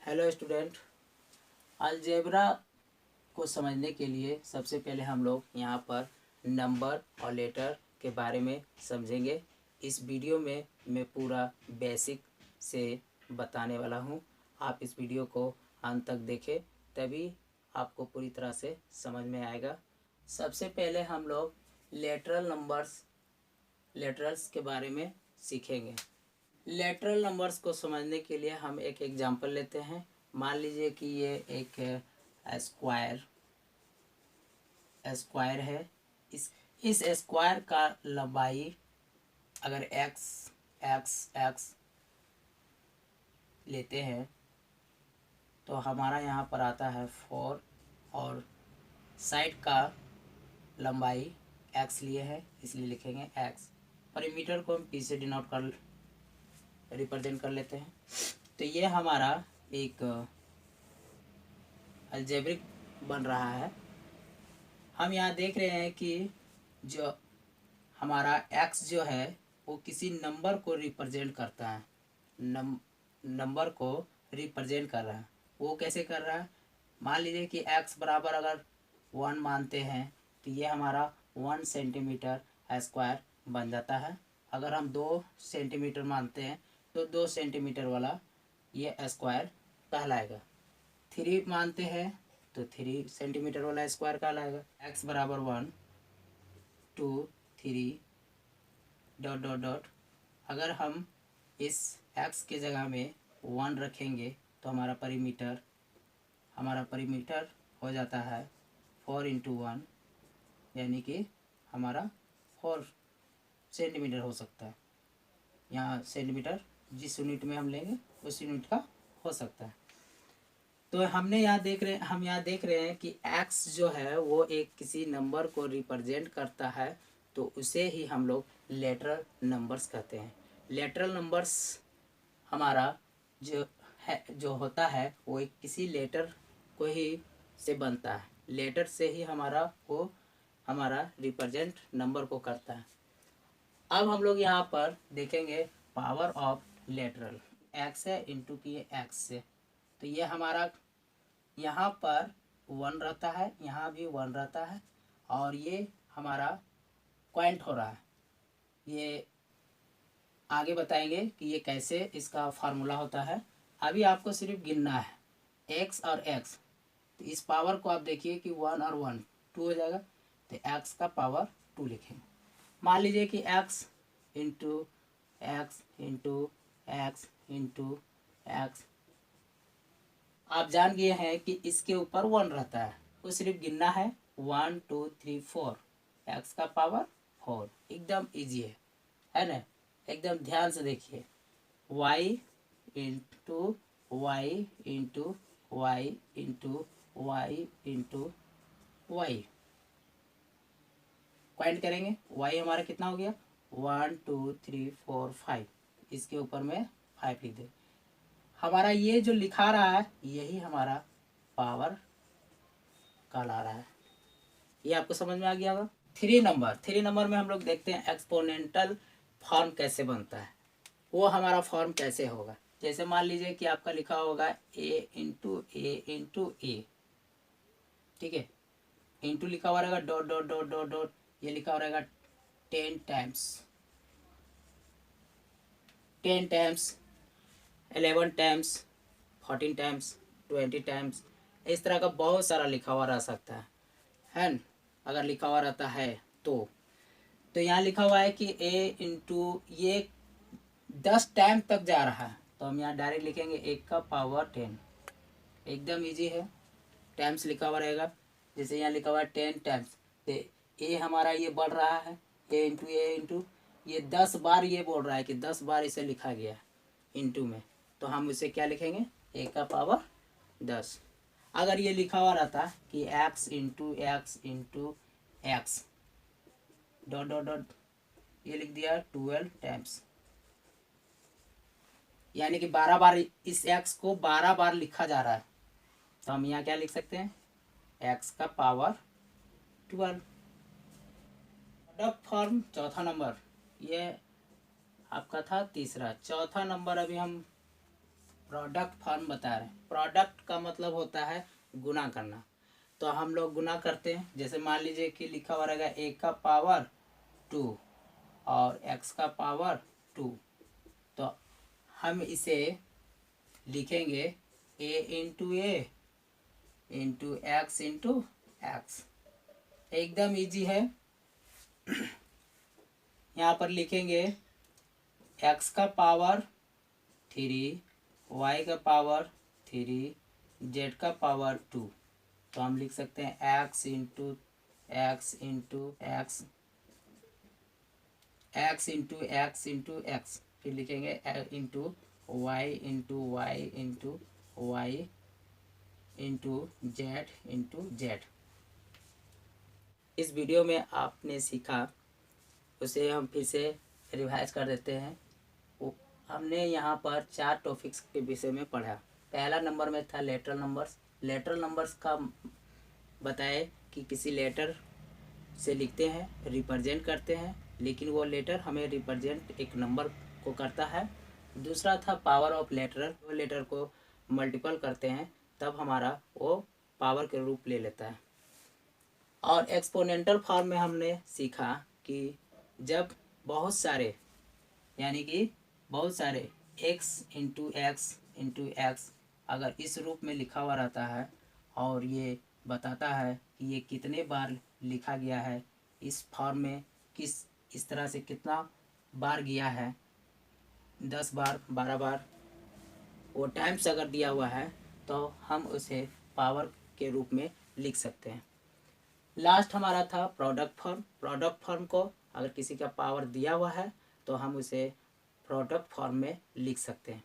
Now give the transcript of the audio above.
Hello student. Algebra को समझने के लिए सबसे पहले हम लोग यहाँ पर नंबर और लेटर के बारे में समझेंगे। इस वीडियो में मैं पूरा बेसिक से बताने वाला हूँ। आप इस वीडियो को अंत तक देखें, तभी आपको पूरी तरह से समझ में आएगा। सबसे पहले हम लोग लेटरल्स के बारे में सीखेंगे। लेटरल नंबर्स को समझने के लिए हम एक एग्जांपल लेते हैं। मान लीजिए कि ये एक स्क्वायर है। इस स्क्वायर का लंबाई अगर एक्स एक्स एक्स लेते हैं तो हमारा यहाँ पर आता है 4 और साइड का लंबाई एक्स लिए है, इसलिए लिखेंगे एक्स। परिमीटर को हम पी से डिनोट कर रिप्रेजेंट कर लेते हैं। तो ये हमारा एक अलजेब्रिक बन रहा है। हम यहाँ देख रहे हैं कि जो हमारा x जो है वो किसी नंबर को रिप्रेजेंट करता है, नंबर को रिप्रेजेंट कर रहा है। वो कैसे कर रहा है? मान लीजिए कि x बराबर अगर 1 मानते हैं तो ये हमारा 1 सेंटीमीटर स्क्वायर बन जाता है। अगर हम 2 सेंटीमीटर मानते हैं तो 2 सेंटीमीटर वाला ये स्क्वायर कहलाएगा। 3 मानते हैं तो 3 सेंटीमीटर वाला स्क्वायर कहलाएगा। x बराबर 1 2 3 डॉट डॉट डॉट। अगर हम इस x के जगह में 1 रखेंगे तो हमारा परिमीटर हो जाता है 4 इंटू 1, यानी कि हमारा 4 सेंटीमीटर हो सकता है। यहाँ सेंटीमीटर जिस यूनिट में हम लेंगे उस यूनिट का हो सकता है। तो हम यहाँ देख रहे हैं कि x जो है वो एक किसी नंबर को रिप्रेजेंट करता है, तो उसे ही हम लोग लेटरल नंबर्स कहते हैं। लेटरल नंबर्स हमारा जो होता है वो एक किसी लेटर को ही से बनता है। लेटर से ही हमारा रिप्रेजेंट नंबर को करता है। अब हम लोग यहाँ पर देखेंगे पावर ऑफ लेटरल। x है इंटू किए x से, तो ये हमारा यहाँ पर 1 रहता है, यहाँ भी 1 रहता है, और ये हमारा क्वांट हो रहा है। ये आगे बताएंगे कि ये कैसे इसका फार्मूला होता है। अभी आपको सिर्फ गिनना है x और x। तो इस पावर को आप देखिए कि 1 और 1 2 हो जाएगा, तो x का पावर 2 लिखेंगे। मान लीजिए कि x into X into X into x. आप जान गए हैं कि इसके ऊपर 1 रहता है, वो सिर्फ गिनना है 1 2 3 4, एक्स का पावर 4। एकदम इजी है ना? एकदम ध्यान से देखिए। y into Y into Y into Y into Y. Count करेंगे, y हमारा कितना हो गया 1 2 3 4 5, इसके ऊपर में 5 लिख दे। हमारा ये जो लिखा रहा है यही हमारा पावर कहला रहा है। ये आपको समझ में आ गया होगा। 3 नंबर में हम लोग देखते हैं एक्सपोनेंटल फॉर्म कैसे बनता है। वो हमारा फॉर्म कैसे होगा, जैसे मान लीजिए कि आपका लिखा होगा a इंटू ए, ठीक है। इंटू लिखा हुआ रहेगा dot dot dot dot dot, ये लिखा हुआ रहेगा 10 टाइम्स 11 टाइम्स 14 टाइम्स 20 टाइम्स। इस तरह का बहुत सारा लिखा हुआ रह सकता है न? अगर लिखा हुआ रहता है तो यहाँ लिखा हुआ है कि a इंटू ये 10 टाइम तक जा रहा है, तो हम यहाँ डायरेक्ट लिखेंगे 1 का पावर 10। एकदम इजी है, टाइम्स लिखा हुआ रहेगा। जैसे यहाँ लिखा हुआ है 10 टाइम्स, तो a हमारा ये बढ़ रहा है ए इंटू ये 10 बार ये बोल रहा है कि 10 बार इसे लिखा गया इंटू में, तो हम इसे क्या लिखेंगे 1 का पावर 10। अगर ये लिखा हुआ रहता कि x into x dot dot dot, ये लिख दिया 12 टाइम्स, यानी कि 12 बार इस x को 12 बार लिखा जा रहा है, तो हम यहाँ क्या लिख सकते हैं x का पावर 12। प्रोडक्ट फॉर्म चौथा नंबर, ये आपका था तीसरा। चौथा नंबर अभी हम प्रोडक्ट फॉर्म बता रहे हैं। प्रोडक्ट का मतलब होता है गुना करना। तो हम लोग गुना करते हैं। जैसे मान लीजिए कि लिखा हुआ रहेगा ए का पावर 2 और एक्स का पावर 2। तो हम इसे लिखेंगे A into A into X. एकदम इजी है। यहाँ पर लिखेंगे एक्स का पावर 3, वाई का पावर 3, जेड का पावर 2। तो हम लिख सकते हैं X into X into X, X into X into X, फिर लिखेंगे into Y into Y into Z. इस वीडियो में आपने सीखा उसे हम फिर से रिवाइज कर देते हैं। हमने यहाँ पर 4 टॉपिक्स के विषय में पढ़ा। पहला नंबर में था लेटरल नंबर्स। लेटरल नंबर्स का बताए कि किसी लेटर से लिखते हैं, रिप्रेजेंट करते हैं, लेकिन वो लेटर हमें रिप्रेजेंट एक नंबर को करता है। दूसरा था पावर ऑफ लेटरल, वो लेटर को मल्टीपल करते हैं तब हमारा वो पावर के रूप ले लेता है। और एक्सपोनेंटल फॉर्म में हमने सीखा कि जब बहुत सारे यानी कि बहुत सारे x अगर इस रूप में लिखा हुआ रहता है और ये बताता है कि ये कितने बार लिखा गया है, इस फॉर्म में इस तरह से कितना बार गया है, 10 बार 12 बार, वो टाइम्स अगर दिया हुआ है तो हम उसे पावर के रूप में लिख सकते हैं। लास्ट हमारा था प्रोडक्ट फॉर्म। प्रोडक्ट फॉर्म को अगर किसी का पावर दिया हुआ है तो हम उसे प्रोडक्ट फॉर्म में लिख सकते हैं।